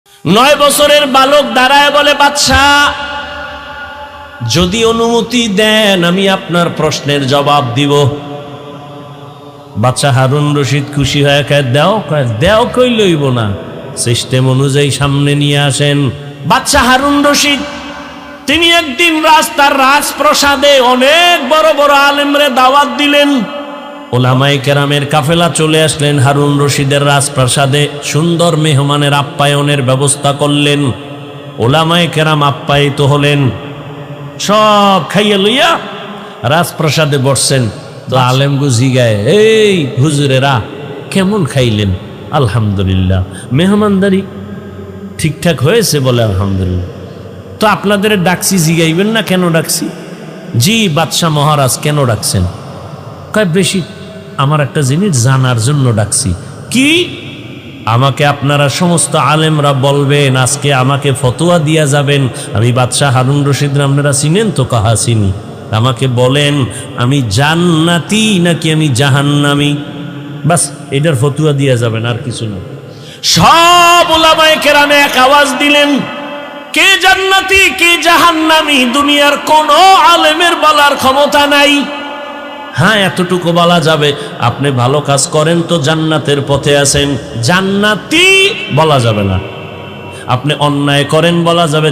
9 বছরের বালক দাঁড়ায় বলে, বাদশা যদি অনুমতি দেন আমি আপনার প্রশ্নের জবাব দিব। বাদশা হারুন রশিদ খুশি হয়ে কয় দেও কই লইব না, সিস্টেম অনুযায়ী সামনে নিয়ে আসেন। বাদশা হারুন রশিদ তিনি একদিন তার রাজপ্রাসাদে অনেক বড় বড় আলেমরে দাওয়াত দিলেন। ওলামায়ে কেরামের কাফেলা চলে আসলেন হারুন রশিদের রাজপ্রাসাদে, সুন্দর মেহমানের আপ্যায়নের ব্যবস্থা করলেন। ওলামায়ে কেরাম আপ্যায়িত হলেন, সব খাইয়া লইয়া রাজপ্রাসাদে বসছেন। তো আলেমগু জিগায়, এই হুজুরেরা কেমন খাইলেন? আলহামদুলিল্লাহ। মেহমানদারি ঠিকঠাক হয়েছে? বলে আলহামদুলিল্লাহ। তো আপনাদের ডাকছি, জিগাইবেন না কেন ডাকছি? জি বাদশাহ মহারাজ, কেন ডাকছেন? কয় বেশি আমার একটা জিনিস জানার জন্য ডাকছি। কি? আমাকে আপনারা সমস্ত আলেমরা বলবেন, আজকে আমাকে ফতোয়া দিয়া যাবেন। আমি বাদশাহ হারুন রশিদ, আপনারা চিনেন তো? কাহা চিনি। আমাকে বলেন আমি জান্নাতি নাকি আমি জাহান্নামী, বাস এটার ফতোয়া দিয়া যাবেন, আর কিছু না। সব উলামায়ে কেরামে এক আওয়াজ দিলেন, কে জান্নাতি কে জাহান্নামী দুনিয়ার কোন আলেমের বলার ক্ষমতা নাই। হ্যাঁ এতটুকু বলা যাবে, আপনি ভালো কাজ করেন তো জান্নাতের পথে আছেন, জান্নাতি বলা যাবে না। আপনি অন্যায় করেন বলা যাবে